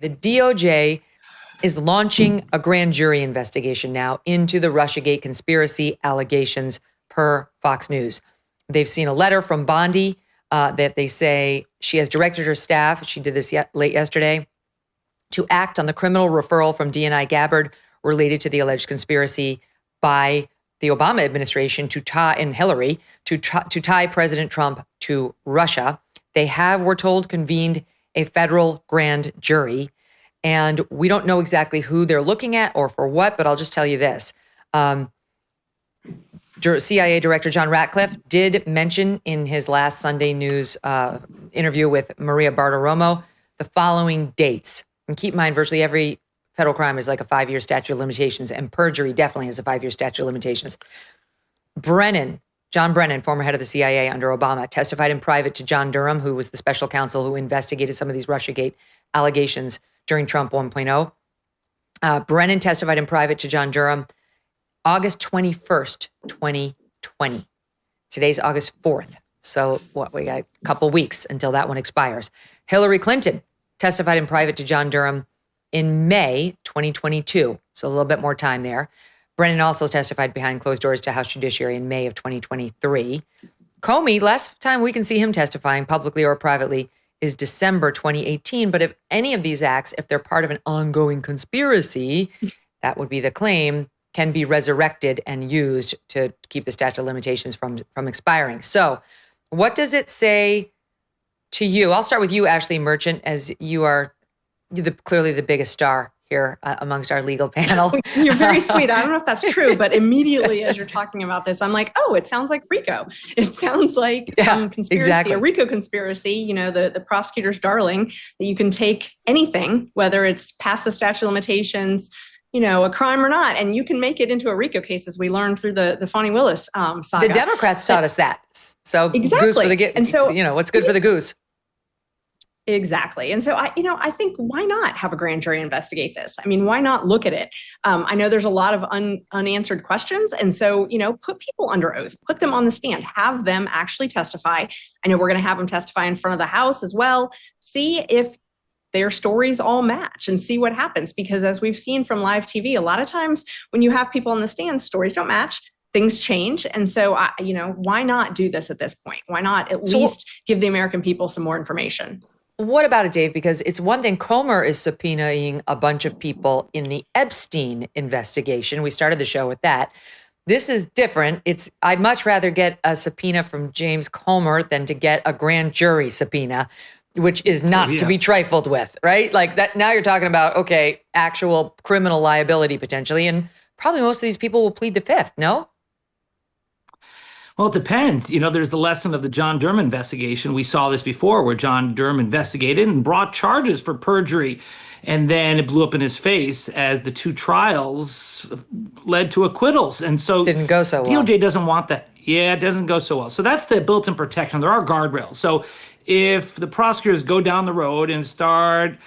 The DOJ is launching a grand jury investigation now into the Russiagate conspiracy allegations per Fox News. They've seen a letter from Bondi that they say she has directed her staff, she did this late yesterday, to act on the criminal referral from DNI Gabbard related to the alleged conspiracy by the Obama administration to tie, and Hillary, to tie President Trump to Russia. They have, we're told, convened a federal grand jury. And we don't know exactly who they're looking at or for what, but I'll just tell you this. CIA Director John Ratcliffe did mention in his last Sunday News interview with Maria Bartiromo the following dates. And keep in mind, virtually every federal crime is like a 5-year statute of limitations, and perjury definitely has a 5-year statute of limitations. John Brennan, former head of the CIA under Obama, testified in private to John Durham, who was the special counsel who investigated some of these Russiagate allegations during Trump 1.0. Brennan testified in private to John Durham August 21st, 2020. Today's August 4th. So we got a couple weeks until that one expires. Hillary Clinton testified in private to John Durham in May 2022. So a little bit more time there. Brennan also testified behind closed doors to House Judiciary in May of 2023. Comey, last time we can see him testifying publicly or privately is December 2018. But if any of these acts, if they're part of an ongoing conspiracy, that would be the claim, can be resurrected and used to keep the statute of limitations from expiring. So what does it say to you? I'll start with you, Ashley Merchant, as you're clearly the biggest star here amongst our legal panel. You're very sweet. I don't know if that's true, but immediately as you're talking about this, I'm like, oh, it sounds like RICO. It sounds like some conspiracy, exactly. A RICO conspiracy, the prosecutor's darling, that you can take anything, whether it's past the statute of limitations, a crime or not, and you can make it into a RICO case, as we learned through the Fani Willis saga. The Democrats taught us that. So exactly. Goose for the and so what's good for the goose. Exactly. And so I think, why not have a grand jury investigate this? I mean, why not look at it? I know there's a lot of unanswered questions. And so, put people under oath, put them on the stand, have them actually testify. I know we're going to have them testify in front of the House as well. See if their stories all match and see what happens. Because as we've seen from live TV, a lot of times when you have people on the stand, stories don't match. Things change. And so, why not do this at this point? Why not at least give the American people some more information? What about it, Dave? Because it's one thing, Comer is subpoenaing a bunch of people in the Epstein investigation. We started the show with that. This is different. I'd much rather get a subpoena from James Comer than to get a grand jury subpoena, which is not to be trifled with, right? Like that. Now you're talking about, okay, actual criminal liability potentially. And probably most of these people will plead the fifth, no? Well, it depends. There's the lesson of the John Durham investigation. We saw this before where John Durham investigated and brought charges for perjury. And then it blew up in his face as the two trials led to acquittals. And so didn't go so well. DOJ doesn't want that. Yeah, it doesn't go so well. So that's the built-in protection. There are guardrails. So if the prosecutors go down the road and start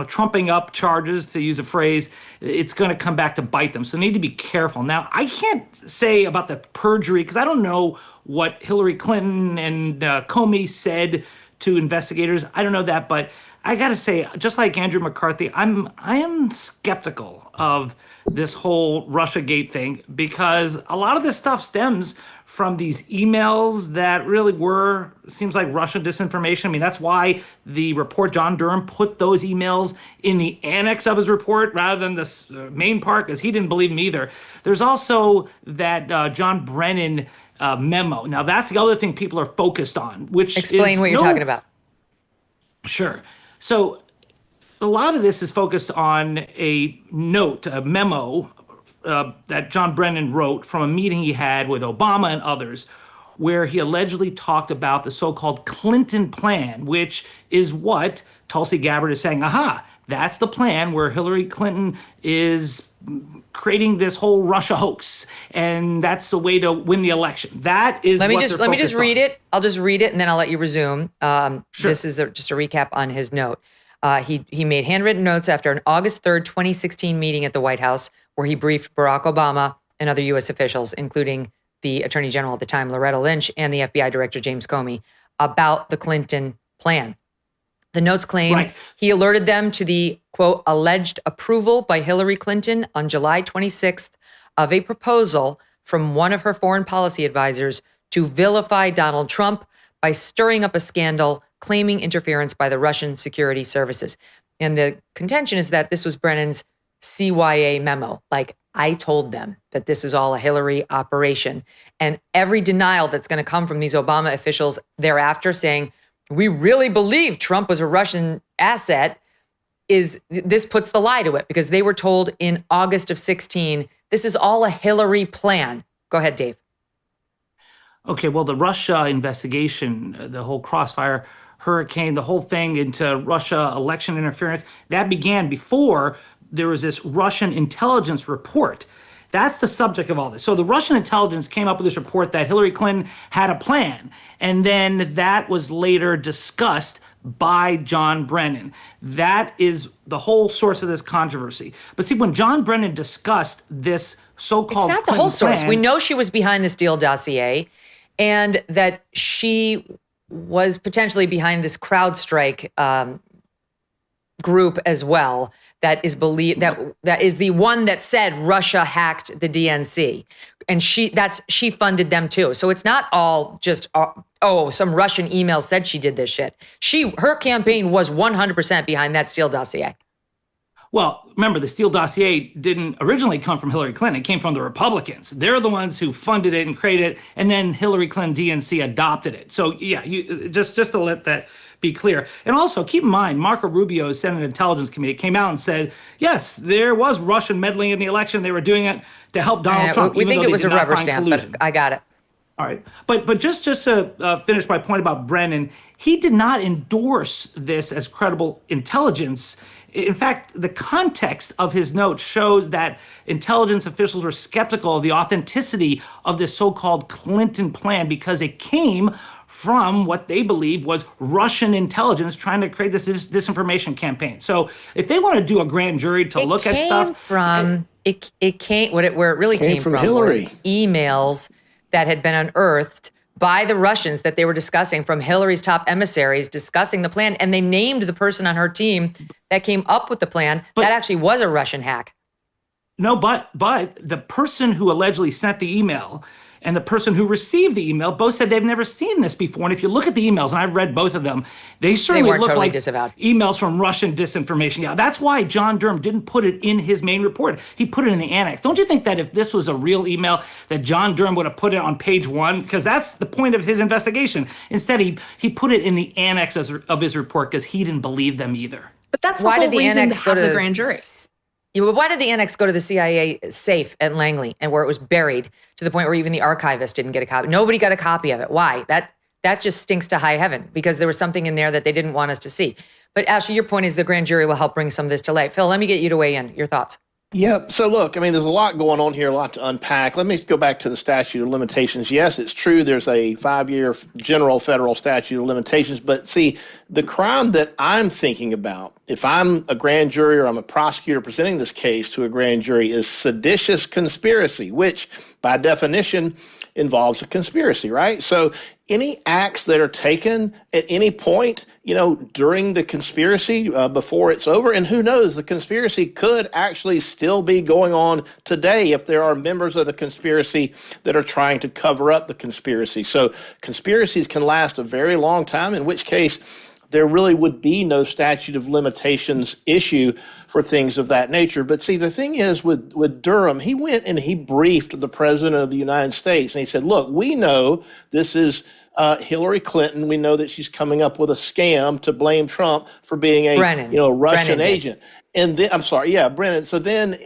trumping up charges, to use a phrase, it's going to come back to bite them. So they need to be careful. Now, I can't say about the perjury because I don't know what Hillary Clinton and Comey said to investigators. I don't know that, but I got to say, just like Andrew McCarthy, I am skeptical of this whole Russiagate thing because a lot of this stuff stems from these emails that really seems like Russian disinformation. I mean, that's why the report, John Durham put those emails in the annex of his report rather than the main part, because he didn't believe them either. There's also that John Brennan memo. Now, that's the other thing people are focused on, which Explain what you're talking about. Sure. So a lot of this is focused on a note, a memo that John Brennan wrote from a meeting he had with Obama and others, where he allegedly talked about the so-called Clinton plan, which is what Tulsi Gabbard is saying. Aha, that's the plan where Hillary Clinton is creating this whole Russia hoax, and that's the way to win the election. That is. Let me just read it. I'll just read it, and then I'll let you resume. Sure. This is just a recap on his note. He made handwritten notes after an August 3rd, 2016 meeting at the White House where he briefed Barack Obama and other U.S. officials, including the Attorney General at the time, Loretta Lynch, and the FBI Director, James Comey, about the Clinton plan. The notes claim Right. he alerted them to the, quote, alleged approval by Hillary Clinton on July 26th of a proposal from one of her foreign policy advisors to vilify Donald Trump by stirring up a scandal claiming interference by the Russian security services. And the contention is that this was Brennan's CYA memo. Like, I told them that this is all a Hillary operation. And every denial that's going to come from these Obama officials thereafter saying, we really believe Trump was a Russian asset, this puts the lie to it, because they were told in August of 16, this is all a Hillary plan. Go ahead, Dave. Okay, well, the Russia investigation, the whole crossfire hurricane, the whole thing into Russia election interference, that began before there was this Russian intelligence report. That's the subject of all this. So the Russian intelligence came up with this report that Hillary Clinton had a plan, and then that was later discussed by John Brennan. That is the whole source of this controversy. But see, when John Brennan discussed this so-called It's not the whole source. We know she was behind the Steele dossier, and that she was potentially behind this CrowdStrike group as well. That is believed that is the one that said Russia hacked the DNC, and she funded them too. So it's not all just some Russian email said she did this shit. Her campaign was 100% behind that Steele dossier. Well, remember, the Steele dossier didn't originally come from Hillary Clinton. It came from the Republicans. They're the ones who funded it and created it, and then Hillary Clinton DNC adopted it. So yeah, just to let that be clear. And also keep in mind, Marco Rubio's Senate Intelligence Committee came out and said, yes, there was Russian meddling in the election. They were doing it to help Donald Trump. We think it was a rubber stamp, collusion. But I got it. All right. But just to finish my point about Brennan, he did not endorse this as credible intelligence. In fact, the context of his notes showed that intelligence officials were skeptical of the authenticity of this so-called Clinton plan because it came from what they believed was Russian intelligence trying to create this disinformation campaign. So if they want to do a grand jury to look at stuff, where it really came from Hillary. was emails that had been unearthed by the Russians that they were discussing, from Hillary's top emissaries discussing the plan, and they named the person on her team that came up with the plan. That actually was a Russian hack. No, but the person who allegedly sent the email and the person who received the email both said they've never seen this before. And if you look at the emails, and I've read both of them, they certainly look totally like disavowed emails from Russian disinformation. Yeah, that's why John Durham didn't put it in his main report. He put it in the annex. Don't you think that if this was a real email, that John Durham would have put it on page 1? Because that's the point of his investigation. Instead, he put it in the annex of his report because he didn't believe them either. But that's why did the annex go to the grand jury? Why did the annex go to the CIA safe at Langley, and where it was buried to the point where even the archivist didn't get a copy? Nobody got a copy of it. Why? That just stinks to high heaven, because there was something in there that they didn't want us to see. But Ashley, your point is the grand jury will help bring some of this to light. Phil, let me get you to weigh in. Your thoughts? Yeah. So look, I mean, there's a lot going on here, a lot to unpack. Let me go back to the statute of limitations. Yes, it's true. There's a 5-year general federal statute of limitations. But see, the crime that I'm thinking about, if I'm a grand jury or I'm a prosecutor presenting this case to a grand jury, is seditious conspiracy, which by definition involves a conspiracy, right? So any acts that are taken at any point, during the conspiracy before it's over, and who knows, the conspiracy could actually still be going on today if there are members of the conspiracy that are trying to cover up the conspiracy. So conspiracies can last a very long time, in which case there really would be no statute of limitations issue for things of that nature. But see, the thing is with Durham, he went and he briefed the president of the United States, and he said, look, we know this is Hillary Clinton. We know that she's coming up with a scam to blame Trump for being a Russian agent. And then, I'm sorry, yeah, Brennan. So then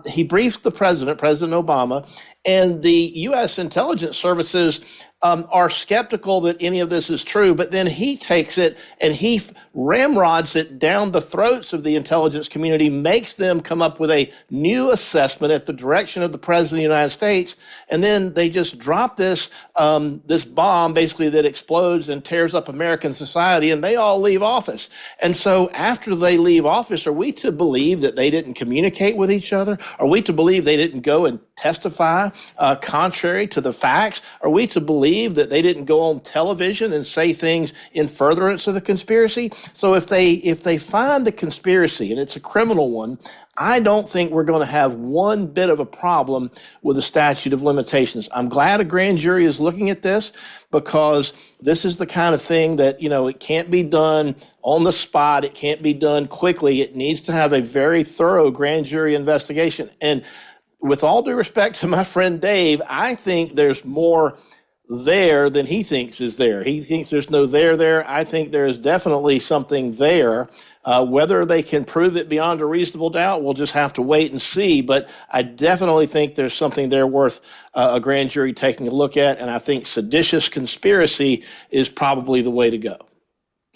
he briefed the President Obama, and the U.S. intelligence services are skeptical that any of this is true. But then he takes it and he ramrods it down the throats of the intelligence community, makes them come up with a new assessment at the direction of the President of the United States, and then they just drop this bomb basically that explodes and tears up American society, and they all leave office. And so after they leave office, are we to believe that they didn't communicate with each other? Are we to believe they didn't go and testify contrary to the facts? Are we to believe that they didn't go on television and say things in furtherance of the conspiracy? So if they find the conspiracy and it's a criminal one, I don't think we're going to have one bit of a problem with the statute of limitations. I'm glad a grand jury is looking at this, because this is the kind of thing that, it can't be done on the spot. It can't be done quickly. It needs to have a very thorough grand jury investigation. And with all due respect to my friend Dave, I think there's more there than he thinks is there. He thinks there's no there. I think there is definitely something there. Whether they can prove it beyond a reasonable doubt, we'll just have to wait and see. But I definitely think there's something there worth a grand jury taking a look at. And I think seditious conspiracy is probably the way to go.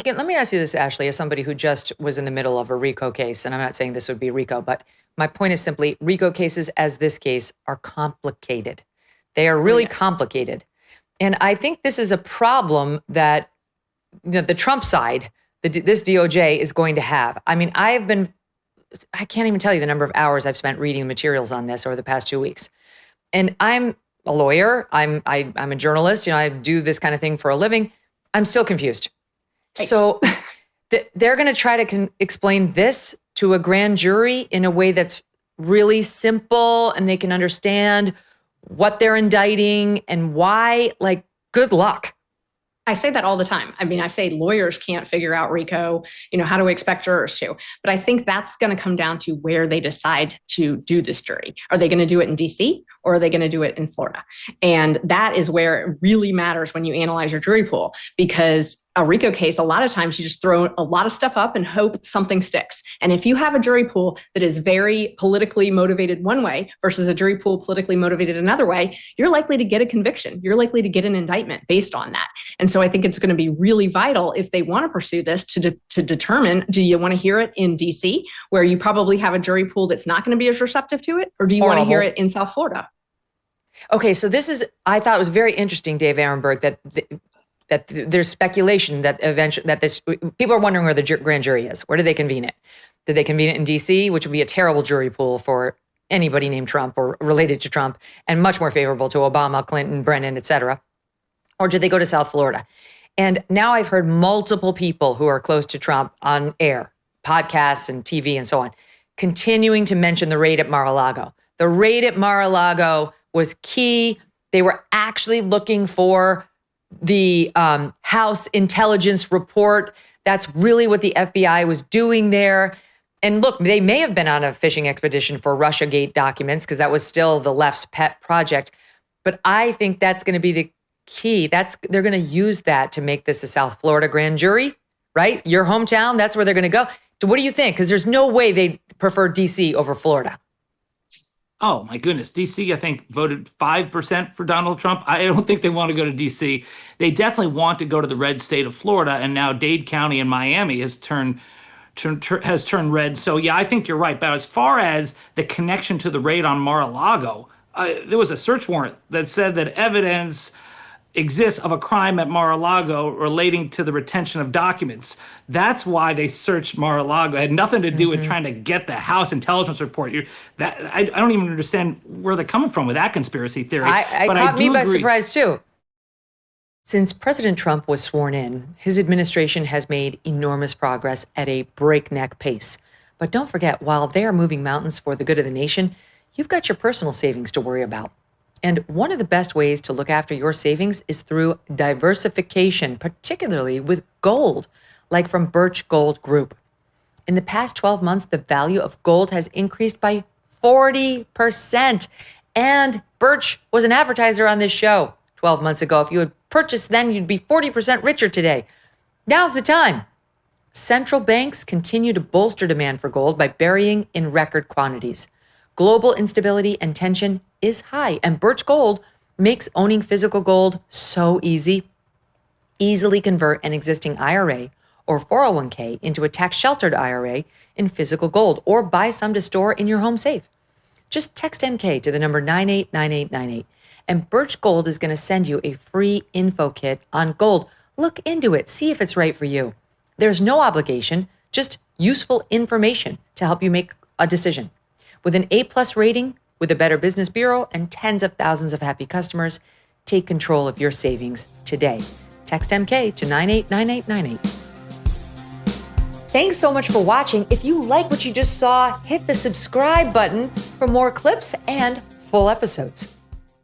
Let me ask you this, Ashley, as somebody who just was in the middle of a RICO case, and I'm not saying this would be RICO, but my point is simply RICO cases, as this case, are complicated. They are really complicated. And I think this is a problem that the Trump side, this DOJ, is going to have. I mean, I can't even tell you the number of hours I've spent reading materials on this over the past 2 weeks. And I'm a lawyer. I'm a journalist. I do this kind of thing for a living. I'm still confused. Right. So they're going to try to explain this to a grand jury in a way that's really simple and they can understand what they're indicting and why. Like, good luck. I say that all the time. I mean, I say lawyers can't figure out RICO, how do we expect jurors to? But I think that's going to come down to where they decide to do this jury. Are they going to do it in DC or are they going to do it in Florida? And that is where it really matters when you analyze your jury pool, because a RICO case, a lot of times you just throw a lot of stuff up and hope something sticks. And if you have a jury pool that is very politically motivated one way versus a jury pool politically motivated another way, you're likely to get a conviction. You're likely to get an indictment based on that. And so I think it's going to be really vital if they want to pursue this to determine, do you want to hear it in DC, where you probably have a jury pool that's not going to be as receptive to it, or do you want to hear it in South Florida? Okay, so I thought it was very interesting, Dave Aronberg, that there's speculation that eventually people are wondering where the grand jury is. Where did they convene it? Did they convene it in DC, which would be a terrible jury pool for anybody named Trump or related to Trump, and much more favorable to Obama, Clinton, Brennan, et cetera? Or did they go to South Florida? And now I've heard multiple people who are close to Trump on air, podcasts and TV and so on, continuing to mention the raid at Mar-a-Lago. The raid at Mar-a-Lago was key. They were actually looking for the House intelligence report. That's really what the FBI was doing there. And look, they may have been on a fishing expedition for Russiagate documents, because that was still the left's pet project. But I think that's going to be the key. They're going to use that to make this a South Florida grand jury, right? Your hometown, that's where they're going to go. What do you think? Because there's no way they prefer DC over Florida. Oh, my goodness. D.C., I think, voted 5% for Donald Trump. I don't think they want to go to D.C. They definitely want to go to the red state of Florida, and now Dade County and Miami has turned red. So, yeah, I think you're right. But as far as the connection to the raid on Mar-a-Lago, there was a search warrant that said that evidence exists of a crime at Mar-a-Lago relating to the retention of documents. That's why they searched Mar-a-Lago. It had nothing to do with trying to get the House intelligence report. I don't even understand where they're coming from with that conspiracy theory. It caught me by surprise too. Since President Trump was sworn in, his administration has made enormous progress at a breakneck pace. But don't forget, while they are moving mountains for the good of the nation, you've got your personal savings to worry about. And one of the best ways to look after your savings is through diversification, particularly with gold, like from Birch Gold Group. In the past 12 months, the value of gold has increased by 40%. And Birch was an advertiser on this show 12 months ago. If you had purchased then, you'd be 40% richer today. Now's the time. Central banks continue to bolster demand for gold by burying in record quantities. Global instability and tension is high, and Birch Gold makes owning physical gold so easy. Easily convert an existing IRA or 401k into a tax-sheltered IRA in physical gold, or buy some to store in your home safe. Just text MK to the number 989898, and Birch Gold is going to send you a free info kit on gold. Look into it, see if it's right for you. There's no obligation, just useful information to help you make a decision. With an A+ rating, with a Better Business Bureau, and tens of thousands of happy customers, take control of your savings today. Text MK to 989898. Thanks so much for watching. If you like what you just saw, hit the subscribe button for more clips and full episodes.